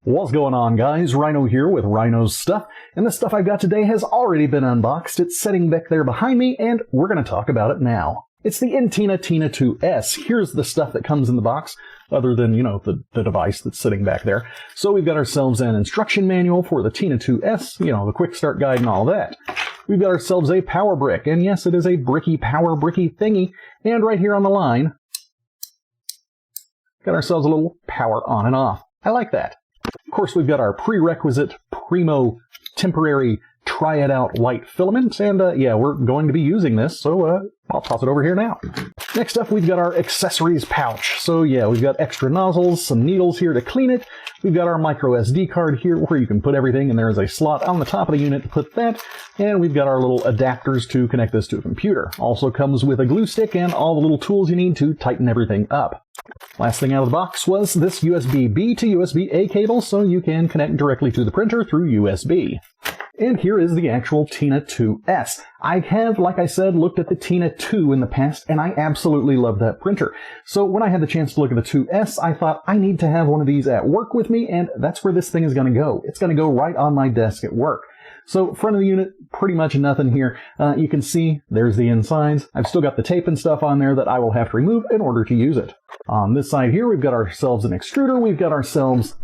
What's going on, guys? Rhino here with Rhino's Stuff, and the stuff I've got today has already been unboxed. It's sitting back there behind me, and we're going to talk about it now. It's the Entina Tina2S. Here's the stuff that comes in the box, other than, the device that's sitting back there. So we've got ourselves an instruction manual for the Tina2S, the quick start guide and all that. We've got ourselves a power brick, and yes, it is a power bricky thingy, and right here on the line, got ourselves a little power on and off. I like that. Of course, we've got our prerequisite, primo, temporary, try it out white filament, and we're going to be using this, so I'll toss it over here now. Next up, we've got our accessories pouch. So yeah, we've got extra nozzles, some needles here to clean it. We've got our micro SD card here where you can put everything, and there is a slot on the top of the unit to put that. And we've got our little adapters to connect this to a computer. Also comes with a glue stick and all the little tools you need to tighten everything up. Last thing out of the box was this USB-B to USB-A cable, so you can connect directly to the printer through USB. And here is the actual Tina2S. I have, like I said, looked at the Tina2 in the past, and I absolutely love that printer. So when I had the chance to look at the 2S, I thought I need to have one of these at work with me, and that's where this thing is going to go. It's going to go right on my desk at work. So front of the unit, pretty much nothing here. You can see there's the insides. I've still got the tape and stuff on there that I will have to remove in order to use it. On this side here, we've got ourselves an extruder. We've got ourselves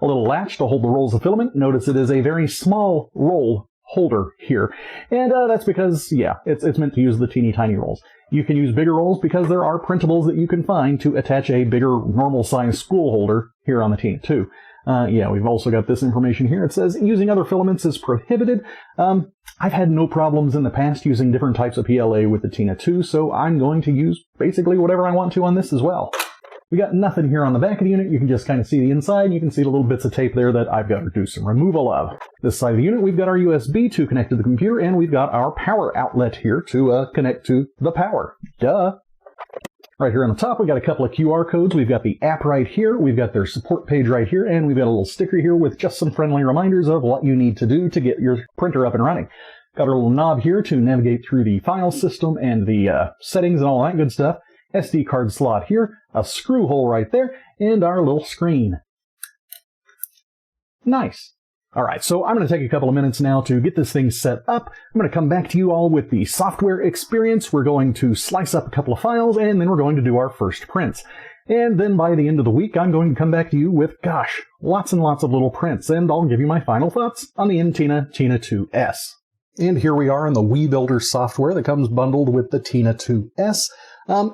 a little latch to hold the rolls of filament. Notice it is a very small roll holder here. And that's because, it's meant to use the teeny tiny rolls. You can use bigger rolls because there are printables that you can find to attach a bigger normal size spool holder here on the Tina2. We've also got this information here. It says using other filaments is prohibited. I've had no problems in the past using different types of PLA with the Tina2, so I'm going to use basically whatever I want to on this as well. We got nothing here on the back of the unit. You can just kind of see the inside, and you can see the little bits of tape there that I've got to do some removal of. This side of the unit, we've got our USB to connect to the computer, and we've got our power outlet here to connect to the power. Duh! Right here on the top, we've got a couple of QR codes. We've got the app right here, we've got their support page right here, and we've got a little sticker here with just some friendly reminders of what you need to do to get your printer up and running. Got our little knob here to navigate through the file system and the settings and all that good stuff. SD card slot here, a screw hole right there, and our little screen. Nice. Alright, so I'm going to take a couple of minutes now to get this thing set up. I'm going to come back to you all with the software experience. We're going to slice up a couple of files, and then we're going to do our first prints. And then by the end of the week, I'm going to come back to you with, lots and lots of little prints, and I'll give you my final thoughts on the Entina Tina2S. And here we are in the WeBuilder software that comes bundled with the Tina2S.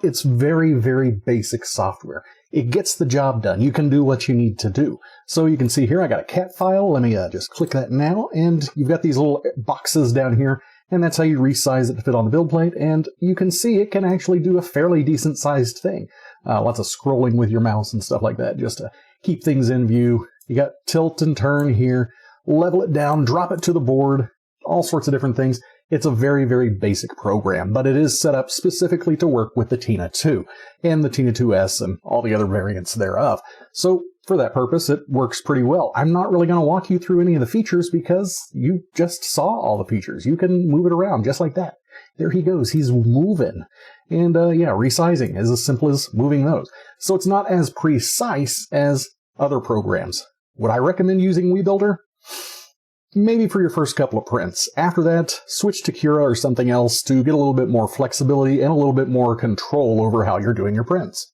It's very, very basic software. It gets the job done. You can do what you need to do. So you can see here, I got a cat file. Let me just click that now. And you've got these little boxes down here. And that's how you resize it to fit on the build plate. And you can see it can actually do a fairly decent sized thing. Lots of scrolling with your mouse and stuff like that just to keep things in view. You got tilt and turn here, level it down, drop it to the board, all sorts of different things. It's a very, very basic program, but it is set up specifically to work with the Tina2 and the Tina2S and all the other variants thereof. So for that purpose, it works pretty well. I'm not really going to walk you through any of the features because you just saw all the features. You can move it around just like that. There he goes. He's moving. And resizing is as simple as moving those. So it's not as precise as other programs. Would I recommend using WeBuilder? Maybe for your first couple of prints. After that, switch to Cura or something else to get a little bit more flexibility and a little bit more control over how you're doing your prints.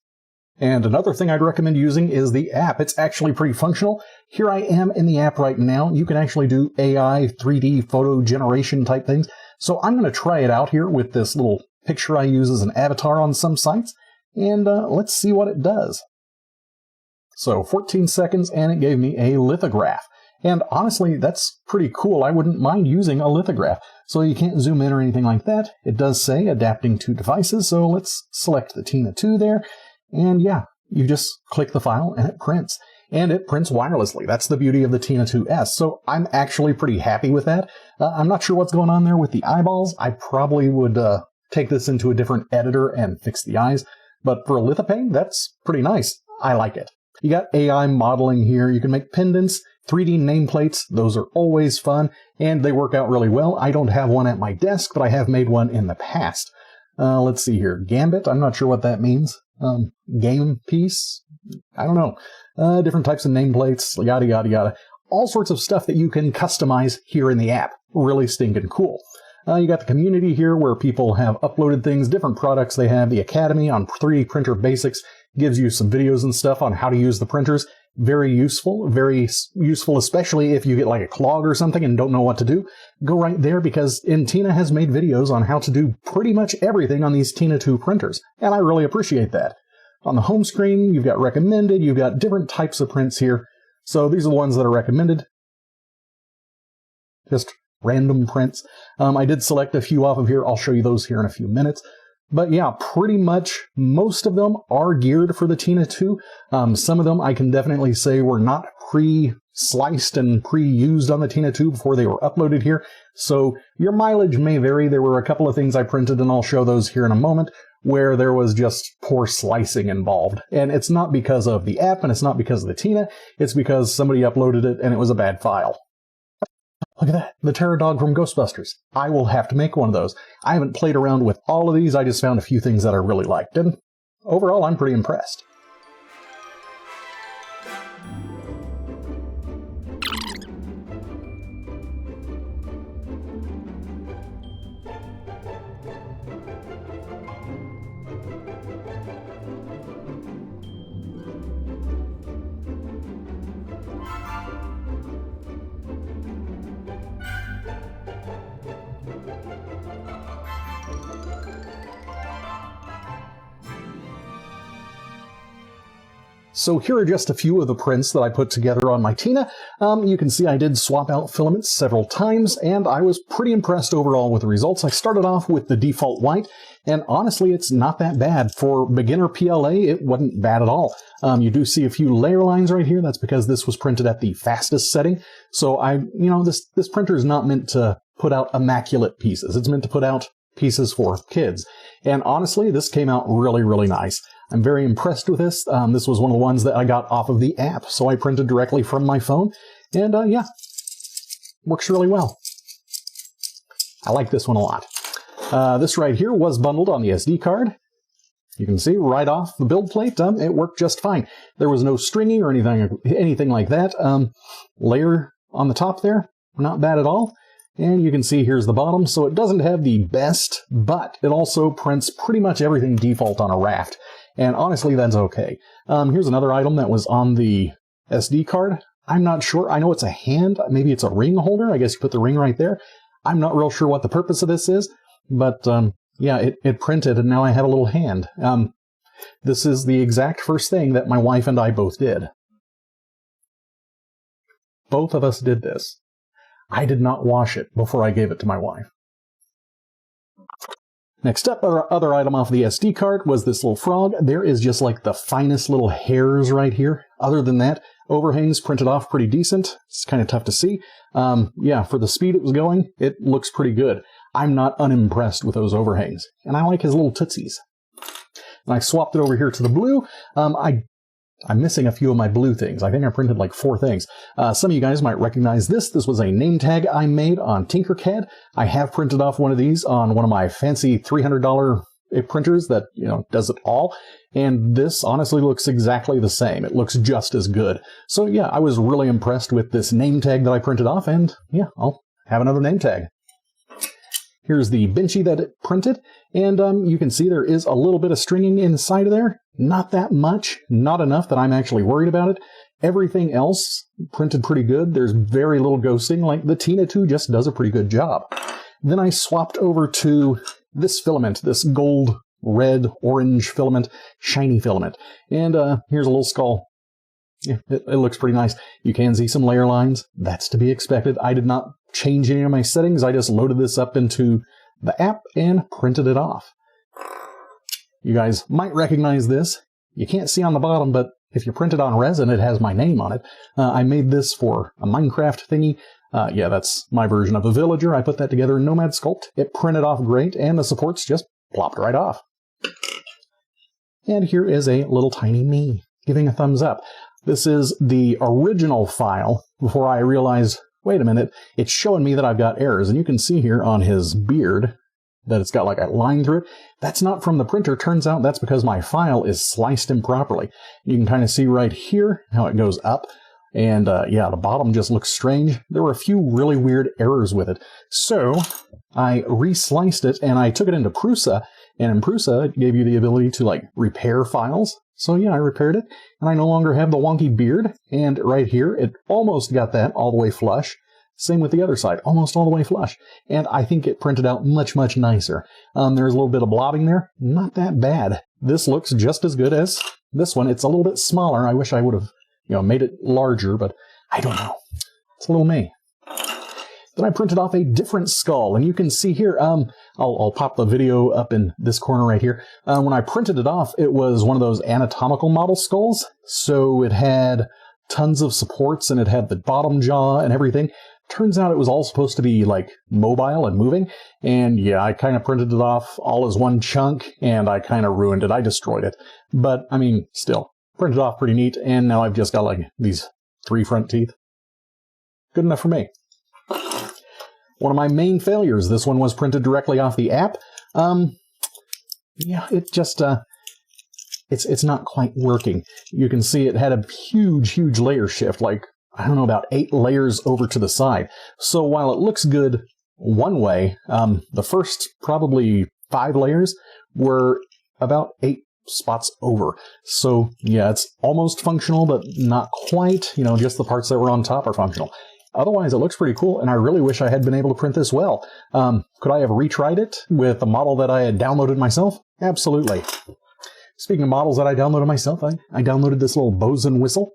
And another thing I'd recommend using is the app. It's actually pretty functional. Here I am in the app right now. You can actually do AI, 3D photo generation type things. So I'm going to try it out here with this little picture I use as an avatar on some sites. And let's see what it does. So 14 seconds and it gave me a lithograph. And honestly, that's pretty cool. I wouldn't mind using a lithograph. So you can't zoom in or anything like that. It does say adapting to devices. So let's select the Tina2 there. And you just click the file and it prints. And it prints wirelessly. That's the beauty of the Tina2S. So I'm actually pretty happy with that. I'm not sure what's going on there with the eyeballs. I probably would take this into a different editor and fix the eyes. But for a lithopane, that's pretty nice. I like it. You got AI modeling here. You can make pendants, 3D nameplates. Those are always fun, and they work out really well. I don't have one at my desk, but I have made one in the past. Let's see here. Gambit. I'm not sure what that means. Game piece. I don't know. different types of nameplates, yada, yada, yada. All sorts of stuff that you can customize here in the app. Really stinking cool. You got the community here where people have uploaded things, different products they have. The Academy on 3D Printer Basics gives you some videos and stuff on how to use the printers. Very useful, especially if you get like a clog or something and don't know what to do. Go right there because Entina has made videos on how to do pretty much everything on these Tina2 printers, and I really appreciate that. On the home screen, you've got recommended, you've got different types of prints here. So these are the ones that are recommended. Just random prints. I did select a few off of here. I'll show you those here in a few minutes. But yeah, pretty much most of them are geared for the Tina2. Some of them I can definitely say were not pre-sliced and pre-used on the Tina2 before they were uploaded here. So your mileage may vary. There were a couple of things I printed, and I'll show those here in a moment, where there was just poor slicing involved. And it's not because of the app, and it's not because of the Tina. It's because somebody uploaded it, and it was a bad file. Look at that, the Terror Dog from Ghostbusters. I will have to make one of those. I haven't played around with all of these, I just found a few things that I really liked, and overall I'm pretty impressed. So here are just a few of the prints that I put together on my Tina. You can see I did swap out filaments several times, and I was pretty impressed overall with the results. I started off with the default white, and honestly, it's not that bad. For beginner PLA, it wasn't bad at all. You do see a few layer lines right here. That's because this was printed at the fastest setting. So this printer is not meant to put out immaculate pieces. It's meant to put out pieces for kids. And honestly, this came out really, really nice. I'm very impressed with this. This was one of the ones that I got off of the app, so I printed directly from my phone. And yeah, works really well. I like this one a lot. This right here was bundled on the SD card. You can see right off the build plate, it worked just fine. There was no stringing or anything like that. Layer on the top there, not bad at all. And you can see here's the bottom, so it doesn't have the best, but it also prints pretty much everything default on a raft. And honestly, that's okay. Here's another item that was on the SD card. I'm not sure. I know it's a hand. Maybe it's a ring holder. I guess you put the ring right there. I'm not real sure what the purpose of this is. But yeah, it printed, and now I have a little hand. This is the exact first thing that my wife and I both did. Both of us did this. I did not wash it before I gave it to my wife. Next up, our other item off the SD card was this little frog. There is just like the finest little hairs right here. Other than that, overhangs printed off pretty decent. It's kind of tough to see. Yeah, for the speed it was going, it looks pretty good. I'm not unimpressed with those overhangs. And I like his little tootsies. And I swapped it over here to the blue. I'm missing a few of my blue things. I think I printed like 4 things. Some of you guys might recognize this. This was a name tag I made on Tinkercad. I have printed off one of these on one of my fancy $300 printers that, does it all. And this honestly looks exactly the same. It looks just as good. So yeah, I was really impressed with this name tag that I printed off, and yeah, I'll have another name tag. Here's the Benchy that it printed, and you can see there is a little bit of stringing inside of there. Not that much, not enough that I'm actually worried about it. Everything else printed pretty good. There's very little ghosting. Like the Tina2 just does a pretty good job. Then I swapped over to this filament, this gold, red, orange filament, shiny filament. And here's a little skull. Yeah, it looks pretty nice. You can see some layer lines. That's to be expected. I did not change any of my settings. I just loaded this up into the app and printed it off. You guys might recognize this. You can't see on the bottom, but if you print it on resin, it has my name on it. I made this for a Minecraft thingy. Yeah, that's my version of a villager. I put that together in Nomad Sculpt. It printed off great, and the supports just plopped right off. And here is a little tiny me giving a thumbs up. This is the original file before I realized, wait a minute, it's showing me that I've got errors. And you can see here on his beard, that it's got like a line through it. That's not from the printer. Turns out that's because my file is sliced improperly. You can kind of see right here how it goes up. And yeah, the bottom just looks strange. There were a few really weird errors with it. So I resliced it and I took it into Prusa. And in Prusa, it gave you the ability to like repair files. So yeah, I repaired it and I no longer have the wonky beard. And right here, it almost got that all the way flush. Same with the other side, almost all the way flush. And I think it printed out much, much nicer. There's a little bit of blobbing there. Not that bad. This looks just as good as this one. It's a little bit smaller. I wish I would have, made it larger, but I don't know. It's a little me. Then I printed off a different skull, and you can see here, I'll pop the video up in this corner right here. When I printed it off, it was one of those anatomical model skulls. So it had tons of supports, and it had the bottom jaw and everything. Turns out it was all supposed to be like mobile and moving. And yeah, I kind of printed it off all as one chunk and I kind of ruined it. I destroyed it. But I mean, still printed off pretty neat. And now I've just got like these 3 front teeth. Good enough for me. One of my main failures. This one was printed directly off the app. Yeah, it just, it's not quite working. You can see it had a huge layer shift, like, I don't know, about 8 layers over to the side. So while it looks good one way, the first probably 5 layers were about 8 spots over. So yeah, it's almost functional, but not quite. Just the parts that were on top are functional. Otherwise, it looks pretty cool, and I really wish I had been able to print this well. Could I have retried it with a model that I had downloaded myself? Absolutely. Speaking of models that I downloaded myself, I downloaded this little Bosun whistle.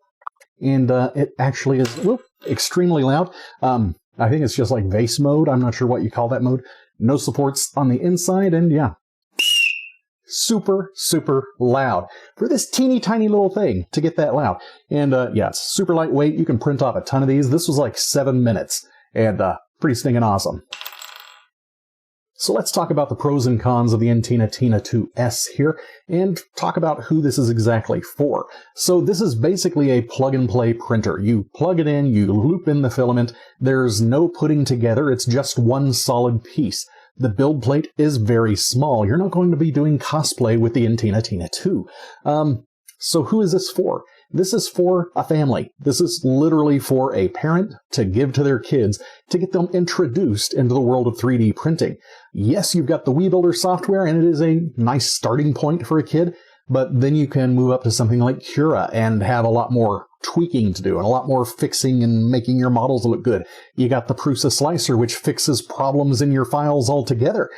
And it actually is extremely loud. I think it's just like vase mode. I'm not sure what you call that mode. No supports on the inside, and yeah. Super loud. For this teeny tiny little thing to get that loud. And yeah, it's super lightweight. You can print off a ton of these. This was like 7 minutes. And pretty stinking awesome. So let's talk about the pros and cons of the Entina Tina2S here, and talk about who this is exactly for. So this is basically a plug-and-play printer. You plug it in, you loop in the filament, there's no putting together, it's just one solid piece. The build plate is very small. You're not going to be doing cosplay with the Entina Tina2. So who is this for? This is for a family. This is literally for a parent to give to their kids to get them introduced into the world of 3D printing. Yes, you've got the WeBuilder software, and it is a nice starting point for a kid, but then you can move up to something like Cura and have a lot more tweaking to do and a lot more fixing and making your models look good. You got the Prusa Slicer, which fixes problems in your files altogether.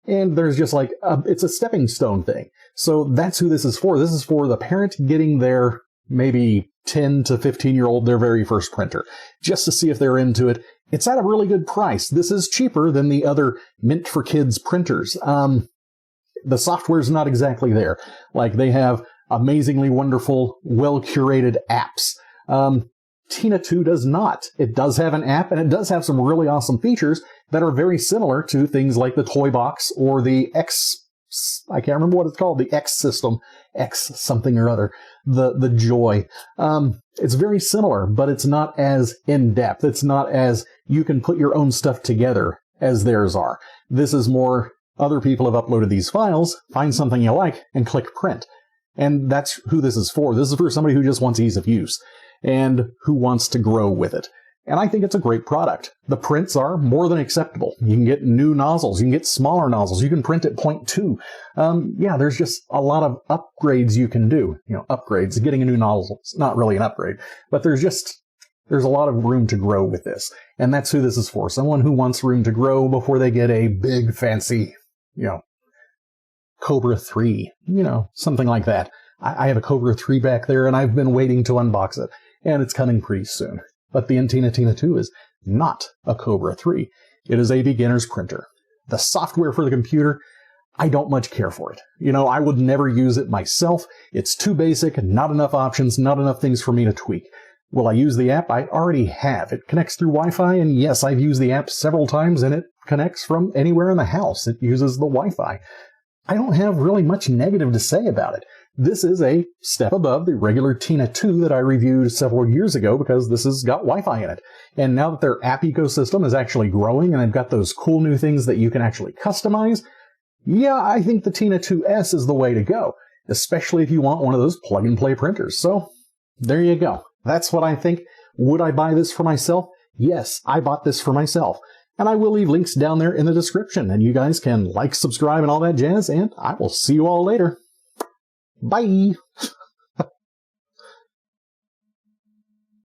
And there's just like, it's a stepping stone thing. So that's who this is for. This is for the parent getting their maybe 10 to 15-year-old their very first printer, just to see if they're into it. It's at a really good price. This is cheaper than the other Mint for Kids printers. The software's not exactly there. Like, they have amazingly wonderful, well-curated apps. Tina2 does not. It does have an app, and it does have some really awesome features that are very similar to things like the Toy Box or the I can't remember what it's called, the X system, X something or other, the Joy. It's very similar, but it's not as in-depth. It's not as you can put your own stuff together as theirs are. This is more, other people have uploaded these files, find something you like, and click print. And that's who this is for. This is for somebody who just wants ease of use and who wants to grow with it. And I think it's a great product. The prints are more than acceptable. You can get new nozzles. You can get smaller nozzles. You can print at 0.2. Yeah, there's just a lot of upgrades you can do. Upgrades. Getting a new nozzle is not really an upgrade. But there's a lot of room to grow with this. And that's who this is for. Someone who wants room to grow before they get a big, fancy, Cobra 3. Something like that. I have a Cobra 3 back there, and I've been waiting to unbox it. And it's coming pretty soon. But the Entina Tina2 is not a Cobra 3. It is a beginner's printer. The software for the computer, I don't much care for it. I would never use it myself. It's too basic, not enough options, not enough things for me to tweak. Will I use the app? I already have. It connects through Wi-Fi, and yes, I've used the app several times, and it connects from anywhere in the house. It uses the Wi-Fi. I don't have really much negative to say about it. This is a step above the regular Tina2 that I reviewed several years ago because this has got Wi-Fi in it. And now that their app ecosystem is actually growing and they've got those cool new things that you can actually customize, yeah, I think the Tina2S is the way to go, especially if you want one of those plug-and-play printers. So, there you go. That's what I think. Would I buy this for myself? Yes, I bought this for myself. And I will leave links down there in the description, and you guys can like, subscribe, and all that jazz, and I will see you all later. Bye!